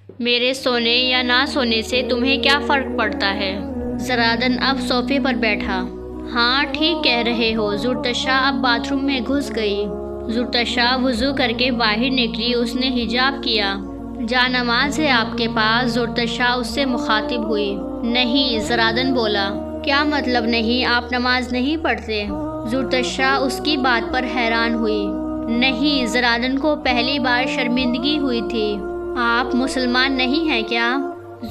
میرے سونے یا نہ سونے سے تمہیں کیا فرق پڑتا ہے؟ زرادن اب صوفے پر بیٹھا۔ ہاں ٹھیک کہہ رہے ہو۔ زرتشا اب باتھ روم میں گھس گئی۔ زرتشا وضو کر کے باہر نکلی۔ اس نے حجاب کیا۔ جا نماز ہے آپ کے پاس؟ زرتشا اس سے مخاطب ہوئی۔ نہیں، زرادن بولا۔ کیا مطلب نہیں؟ آپ نماز نہیں پڑھتے؟ زرتشا اس کی بات پر حیران ہوئی۔ نہیں، زرادن کو پہلی بار شرمندگی ہوئی تھی۔ آپ مسلمان نہیں ہیں کیا؟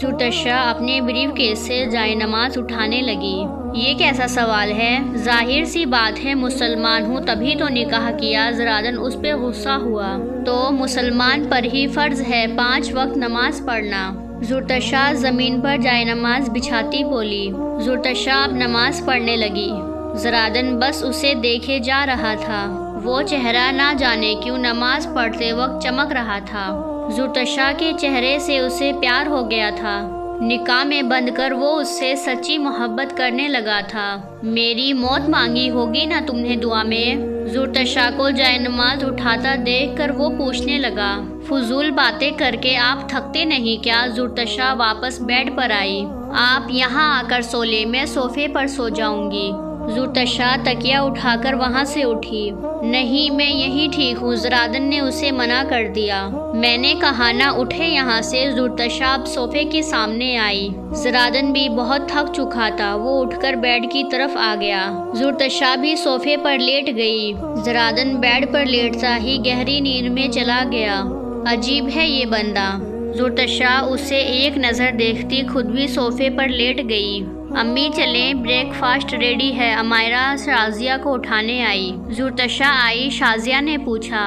زرتشا اپنے بریف کیس سے جائے نماز اٹھانے لگی۔ یہ کیسا سوال ہے؟ ظاہر سی بات ہے مسلمان ہوں تبھی تو نکاح کیا۔ زرادن اس پہ غصہ ہوا۔ تو مسلمان پر ہی فرض ہے 5 وقت نماز پڑھنا۔ زرتشا زمین پر جائے نماز بچھاتی بولی۔ زرتشا اب نماز پڑھنے لگی۔ زرادن بس اسے دیکھے جا رہا تھا۔ وہ چہرہ نہ جانے کیوں نماز پڑھتے وقت چمک رہا تھا۔ زرتشا کے چہرے سے اسے پیار ہو گیا تھا۔ نکاح میں بند کر وہ اس سے سچی محبت کرنے لگا تھا۔ میری موت مانگی ہوگی نا تم نے دعا میں؟ زرتشا کو جائے نماز اٹھاتا دیکھ کر وہ پوچھنے لگا۔ فضول باتیں کر کے آپ تھکتے نہیں کیا؟ زرتشا واپس بیڈ پر آئی۔ آپ یہاں آ کر سو لے، میں صوفے پر سو جاؤں گی۔ زرتشا تکیہ اٹھا کر وہاں سے اٹھی۔ نہیں، میں یہی ٹھیک ہوں۔ زرادن نے اسے منع کر دیا۔ میں نے کہا نہ اٹھے یہاں سے۔ زرتشا اب صوفے کے سامنے آئی۔ زرادن بھی بہت تھک چکا تھا۔ وہ اٹھ کر بیڈ کی طرف آ گیا۔ زرتشا بھی صوفے پر لیٹ گئی۔ زرادن بیڈ پر لیٹتا ہی گہری نیند میں چلا گیا۔ عجیب ہے یہ بندہ۔ زرتشا اسے ایک نظر دیکھتی خود بھی صوفے پر لیٹ گئی۔ امی چلیں، بریک فاسٹ ریڈی ہے۔ امائرہ شازیہ کو اٹھانے آئی۔ زرتشا آئی۔ شازیہ نے پوچھا،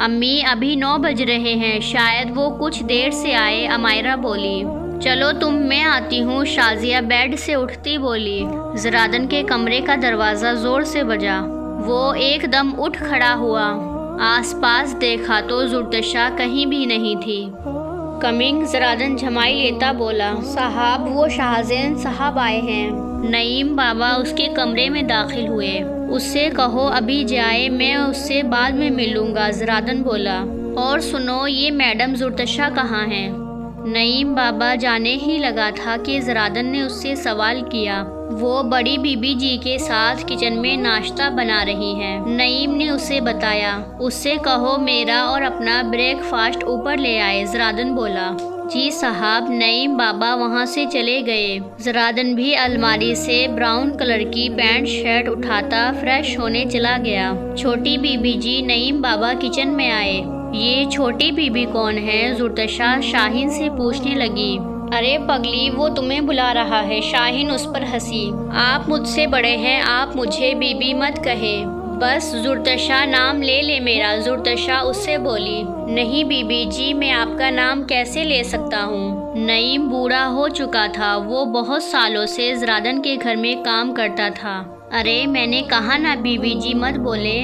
امی ابھی 9 بج رہے ہیں، شاید وہ کچھ دیر سے آئے۔ امائرہ بولی، چلو میں آتی ہوں۔ شازیہ بیڈ سے اٹھتی بولی۔ زرادن کے کمرے کا دروازہ زور سے بجا۔ وہ ایک دم اٹھ کھڑا ہوا۔ آس پاس دیکھا تو زرتشا کہیں بھی نہیں تھی۔ کمنگ، زرادن جھمائی لیتا بولا۔ صاحب، وہ شاہزین صاحب آئے ہیں۔ نعیم بابا اس کے کمرے میں داخل ہوئے۔ اس سے کہو ابھی جائے، میں اس سے بعد میں ملوں گا۔ زرادن بولا۔ اور سنو، یہ میڈم زرتشا کہاں ہیں؟ نعیم بابا جانے ہی لگا تھا کہ زرادن نے اس سے سوال کیا۔ وہ بڑی بی بی جی کے ساتھ کچن میں ناشتہ بنا رہی ہیں۔ نعیم نے اسے بتایا۔ اس سے کہو میرا اور اپنا بریک فاسٹ اوپر لے آئے۔ زرادن بولا۔ جی صاحب۔ نعیم بابا وہاں سے چلے گئے۔ زرادن بھی الماری سے براؤن کلر کی پینٹ شرٹ اٹھاتا فریش ہونے چلا گیا۔ چھوٹی بی بی جی، نعیم بابا کچن میں آئے۔ یہ چھوٹی بی بی کون ہے؟ زرتشا شاہین سے پوچھنے لگی۔ ارے پگلی، وہ تمہیں بلا رہا ہے۔ شاہین اس پر ہنسی۔ آپ مجھ سے بڑے ہیں، آپ مجھے بی بی مت کہیں۔ بس زرتشا نام لے لے میرا۔ زرتشا اس سے بولی۔ نہیں بی بی جی، میں آپ کا نام کیسے لے سکتا ہوں؟ نعیم بوڑھا ہو چکا تھا۔ وہ بہت سالوں سے زرادن کے گھر میں کام کرتا تھا۔ ارے میں نے کہا نا بی بی جی مت بولے۔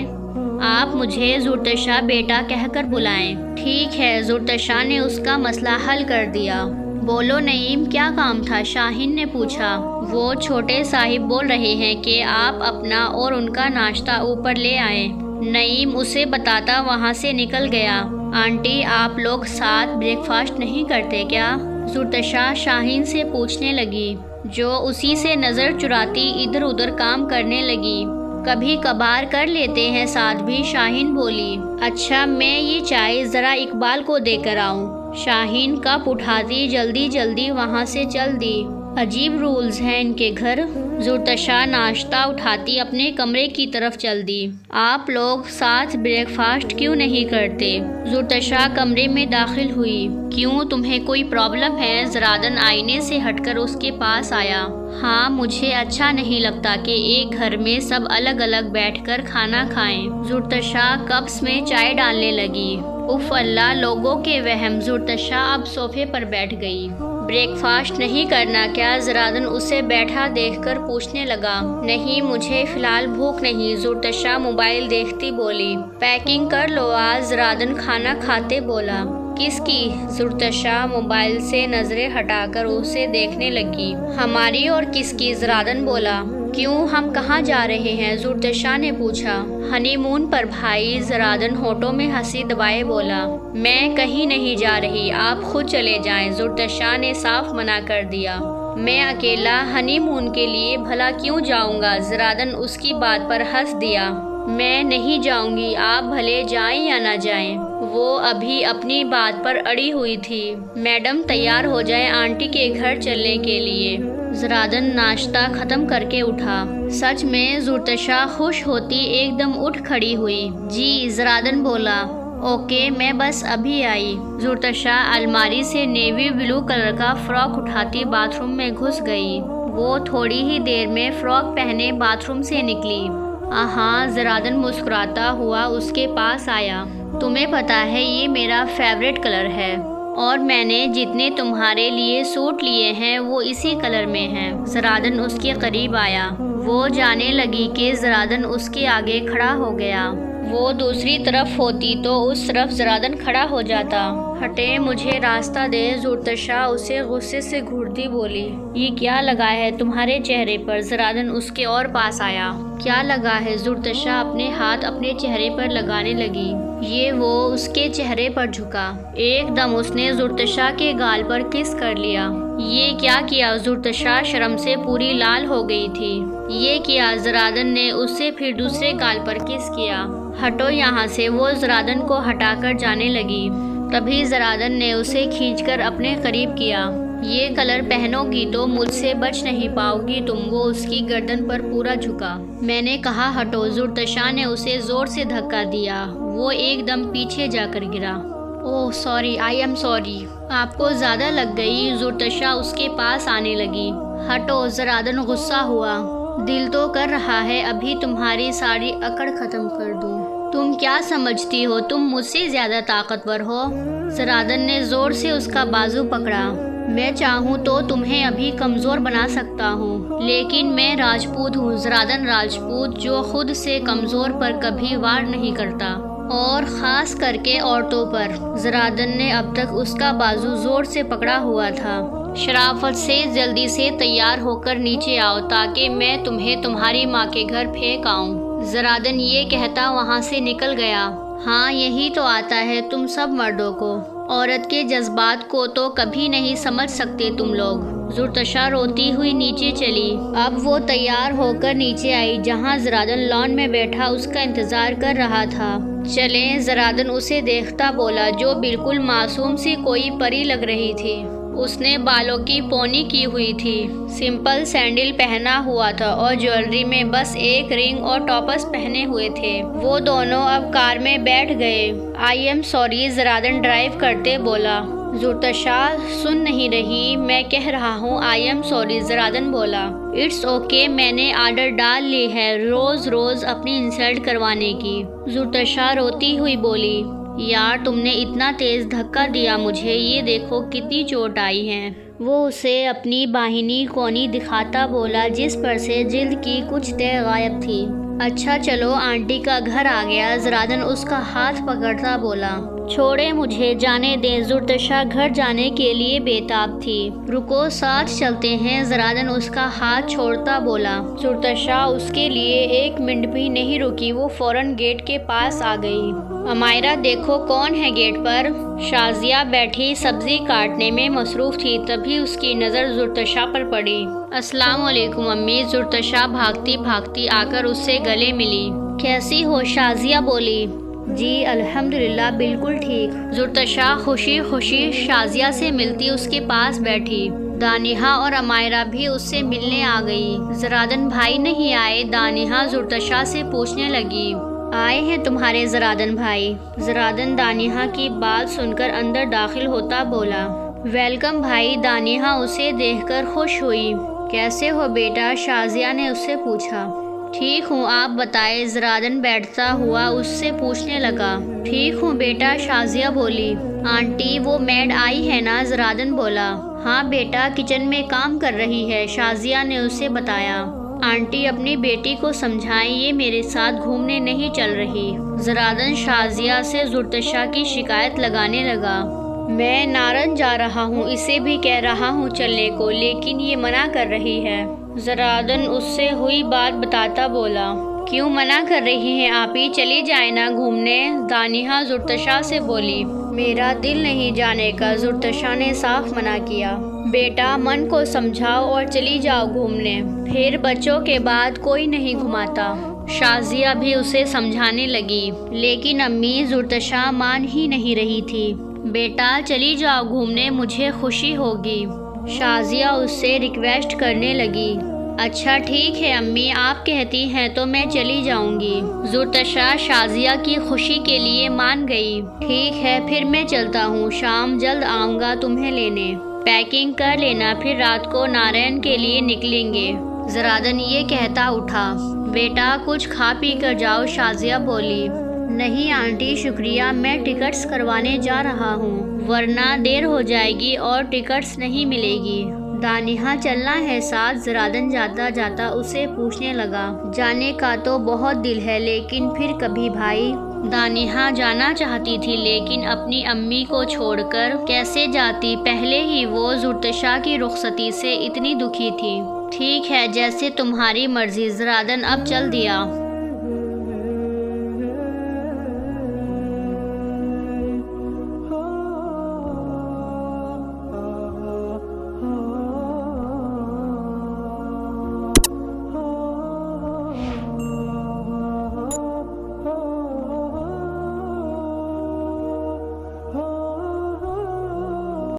آپ مجھے زرتشا بیٹا کہہ کر بلائیں۔ ٹھیک ہے۔ زرتشا نے اس کا مسئلہ حل کر دیا۔ بولو نعیم، کیا کام تھا؟ شاہین نے پوچھا۔ وہ چھوٹے صاحب بول رہے ہیں کہ آپ اپنا اور ان کا ناشتہ اوپر لے آئیں۔ نعیم اسے بتاتا وہاں سے نکل گیا۔ آنٹی، آپ لوگ ساتھ بریک فاسٹ نہیں کرتے کیا؟ زرتشا شاہین سے پوچھنے لگی، جو اسی سے نظر چراتی ادھر ادھر کام کرنے لگی۔ کبھی کبھار کر لیتے ہیں ساتھ بھی۔ شاہین بولی۔ اچھا، میں یہ چائے ذرا اقبال کو دے کر آؤں۔ شاہین کپ اٹھاتی جلدی جلدی وہاں سے چل دی۔ عجیب رولز ہیں ان کے گھر۔ زرتشا ناشتہ اٹھاتی اپنے کمرے کی طرف چل دی۔ آپ لوگ ساتھ بریک فاسٹ کیوں نہیں کرتے؟ زرتشا کمرے میں داخل ہوئی۔ کیوں، تمہیں کوئی پرابلم ہے؟ زرادن آئینے سے ہٹ کر اس کے پاس آیا۔ ہاں، مجھے اچھا نہیں لگتا کہ ایک گھر میں سب الگ الگ بیٹھ کر کھانا کھائیں۔ زرتشا کپس میں چائے ڈالنے لگی۔ اف اللہ، لوگوں کے وہم۔ زرتشا اب صوفے پر بیٹھ گئی۔ بریک فاسٹ نہیں کرنا کیا؟ زرادن اسے بیٹھا دیکھ کر پوچھنے لگا۔ نہیں، مجھے فی الحال بھوک نہیں۔ زرتشا موبائل دیکھتی بولی۔ پیکنگ کر لو آج۔ زرادن کھانا کھاتے بولا۔ کس کی؟ زرتشا موبائل سے نظریں ہٹا کر اسے دیکھنے لگی۔ ہماری اور کس کی؟ زرادن بولا۔ کیوں، ہم کہاں جا رہے ہیں؟ زرتشا نے پوچھا۔ ہنی مون پر بھائی، زرادن ہونٹوں میں ہنسی دبائے بولا۔ میں کہیں نہیں جا رہی، آپ خود چلے جائیں، زرتشا نے صاف منع کر دیا۔ میں اکیلا ہنی مون کے لیے بھلا کیوں جاؤں گا؟ زرادن اس کی بات پر ہنس دیا۔ میں نہیں جاؤں گی، آپ بھلے جائیں یا نہ جائیں۔ وہ ابھی اپنی بات پر اڑی ہوئی تھی۔ میڈم تیار ہو جائیں آنٹی کے گھر چلنے کے لیے۔ زرادن ناشتہ ختم کر کے اٹھا۔ سچ میں؟ زرتشا خوش ہوتی ایک دم اٹھ کھڑی ہوئی۔ جی، زرادن بولا۔ اوکے، میں بس ابھی آئی۔ زرتشا الماری سے نیوی بلو کلر کا فراک اٹھاتی باتھ روم میں گھس گئی۔ وہ تھوڑی ہی دیر میں فراک پہنے باتھ روم سے نکلی۔ ہاں، زرادن مسکراتا ہوا اس کے پاس آیا۔ تمہیں پتہ ہے یہ میرا فیورٹ کلر ہے، اور میں نے جتنے تمہارے لیے سوٹ لیے ہیں وہ اسی کلر میں ہیں۔ زرادن اس کے قریب آیا۔ وہ جانے لگی کہ زرادن اس کے آگے کھڑا ہو گیا۔ وہ دوسری طرف ہوتی تو اس طرف زرادن کھڑا ہو جاتا۔ ہٹے، مجھے راستہ دے، زرتشا اسے غصے سے گھورتی بولی۔ یہ کیا لگا ہے تمہارے چہرے پر؟ زرادن اس کے اور پاس آیا۔ کیا لگا ہے؟ زرتشا اپنے ہاتھ اپنے چہرے پر لگانے لگی۔ یہ وہ اس کے چہرے پر جھکا۔ ایک دم اس نے زرتشا کے گال پر کس کر لیا۔ یہ کیا کیا؟ زرتشا شرم سے پوری لال ہو گئی تھی۔ یہ کیا؟ زرادن نے اس سے پھر دوسرے گال پر کس کیا۔ ہٹو یہاں سے، وہ زرادن کو ہٹا کر جانے لگی۔ تبھی زرادن نے اسے کھینچ کر اپنے قریب کیا۔ یہ کلر پہنو گی تو مجھ سے بچ نہیں پاؤ گی تم۔ وہ اس کی گردن پر پورا جھکا۔ میں نے کہا ہٹو۔ زرتشا نے اسے زور سے دھکا دیا۔ وہ ایک دم پیچھے جا کر گرا۔ اوہ سوری، آئی ایم سوری۔ آپ کو زیادہ لگ گئی؟ زرتشا اس کے پاس آنے لگی۔ ہٹو، زرادن غصہ ہوا۔ دل تو کر رہا ہے ابھی تمہاری ساری اکڑ ختم کر دوں۔ تم کیا سمجھتی ہو تم مجھ سے زیادہ طاقتور ہو؟ زرادن نے زور سے اس کا بازو پکڑا۔ میں چاہوں تو تمہیں ابھی کمزور بنا سکتا ہوں، لیکن میں راجپوت ہوں، زرادن راجپوت، جو خود سے کمزور پر کبھی وار نہیں کرتا، اور خاص کر کے عورتوں پر۔ زرادن نے اب تک اس کا بازو زور سے پکڑا ہوا تھا۔ شرافت سے جلدی سے تیار ہو کر نیچے آؤ تاکہ میں تمہیں تمہاری ماں کے گھر پھینک آؤں۔ زرادن یہ کہتا وہاں سے نکل گیا۔ ہاں، یہی تو آتا ہے تم سب مردوں کو، عورت کے جذبات کو تو کبھی نہیں سمجھ سکتے تم لوگ۔ زرتشا روتی ہوئی نیچے چلی۔ اب وہ تیار ہو کر نیچے آئی جہاں زرادن لان میں بیٹھا اس کا انتظار کر رہا تھا۔ چلیں، زرادن اسے دیکھتا بولا، جو بالکل معصوم سی کوئی پری لگ رہی تھی۔ اس نے بالوں کی پونی کی ہوئی تھی، سمپل سینڈل پہنا ہوا تھا اور جیولری میں بس ایک رنگ اور ٹاپس پہنے ہوئے تھے۔ وہ دونوں اب کار میں بیٹھ گئے۔ آئی ایم سوری، زرادن ڈرائیو کرتے بولا۔ زرتشا سن نہیں رہی۔ میں کہہ رہا ہوں آئی ایم سوری، زرادن بولا۔ اٹس اوکے، میں نے آرڈر ڈال لی ہے روز روز اپنی انسلٹ کروانے کی۔ زرتشا روتی ہوئی بولی، یار تم نے اتنا تیز دھکا دیا مجھے، یہ دیکھو کتنی چوٹ آئی ہے۔ وہ اسے اپنی باہنی کونی دکھاتا بولا جس پر سے جلد کی کچھ تہ غائب تھی۔ اچھا چلو، آنٹی کا گھر آ گیا۔ زرادن اس کا ہاتھ پکڑتا بولا۔ چھوڑے مجھے، جانے دیں۔ زرتشا گھر جانے کے لیے بے تاب تھی۔ رکو، ساتھ چلتے ہیں۔ زرادن اس کا ہاتھ چھوڑتا بولا۔ زرتشا اس کے لیے ایک منٹ بھی نہیں رکی، وہ فوراً گیٹ کے پاس آ گئی۔ امائرا دیکھو کون ہے گیٹ پر۔ شازیہ بیٹھی سبزی کاٹنے میں مصروف تھی، تبھی اس کی نظر زرتشا پر پڑی۔ السلام علیکم امی۔ زرتشا بھاگتی بھاگتی آ کر اس سے گلے ملی۔ کیسی ہو؟ شازیہ بولی۔ جی الحمدللہ، بالکل ٹھیک۔ زرتشا خوشی خوشی شازیہ سے ملتی اس کے پاس بیٹھی۔ دانیہ اور امائرا بھی اس سے ملنے آ گئی۔ زرادن بھائی نہیں آئے؟ دانیہ زرتشا سے پوچھنے لگی۔ آئے ہیں تمہارے زرادن بھائی۔ زرادن دانیہ کی بات سن کر اندر داخل ہوتا بولا۔ ویلکم بھائی۔ دانیہ اسے دیکھ کر خوش ہوئی۔ کیسے ہو بیٹا؟ شازیہ نے اس سے پوچھا۔ ٹھیک ہوں، آپ بتائیں؟ زرادن بیٹھتا ہوا اس سے پوچھنے لگا۔ ٹھیک ہوں بیٹا، شازیہ بولی۔ آنٹی وہ میڈ آئی ہے نا؟ زرادن بولا۔ ہاں بیٹا، کچن میں کام کر رہی ہے، شازیہ نے اسے بتایا۔ آنٹی اپنی بیٹی کو سمجھائیں، یہ میرے ساتھ گھومنے نہیں چل رہی۔ زرادن شازیہ سے زرتشا کی شکایت لگانے لگا۔ میں نارن جا رہا ہوں، اسے بھی کہہ رہا ہوں چلنے کو، لیکن یہ منع کر رہی ہے۔ زرادن اس سے ہوئی بات بتاتا بولا، کیوں منع کر رہی ہیں آپ ہی؟ چلی جائیں نا گھومنے۔ دانیہ زرتشا سے بولی، میرا دل نہیں جانے کا۔ زرتشا نے صاف منع کیا، بیٹا من کو سمجھاؤ اور چلی جاؤ گھومنے، پھر بچوں کے بعد کوئی نہیں گھماتا۔ شازیہ بھی اسے سمجھانے لگی، لیکن امی زرتشا مان ہی نہیں رہی تھی۔ بیٹا چلی جاؤ گھومنے، مجھے خوشی ہوگی۔ شازیہ اس سے ریکویسٹ کرنے لگی، اچھا ٹھیک ہے امی، آپ کہتی ہیں تو میں چلی جاؤں گی۔ زرتشا شازیہ کی خوشی کے لیے مان گئی۔ ٹھیک ہے پھر میں چلتا ہوں، شام جلد آؤں گا تمہیں لینے۔ پیکنگ کر لینا، پھر رات کو نارائن کے لیے نکلیں گے۔ زرادن یہ کہتا اٹھا، بیٹا کچھ کھا پی کر جاؤ۔ شازیہ بولی، نہیں آنٹی شکریہ، میں ٹکٹس کروانے جا رہا ہوں، ورنہ دیر ہو جائے گی اور ٹکٹس نہیں ملے گی۔ دانیہ چلنا ہے ساتھ؟ زرادن جاتا جاتا اسے پوچھنے لگا، جانے کا تو بہت دل ہے، لیکن پھر کبھی بھائی۔ دانیہ جانا چاہتی تھی، لیکن اپنی امی کو چھوڑ کر کیسے جاتی؟ پہلے ہی وہ زرتشا کی رخصتی سے اتنی دکھی تھی۔ ٹھیک ہے جیسے تمہاری مرضی۔ زرادن اب چل دیا۔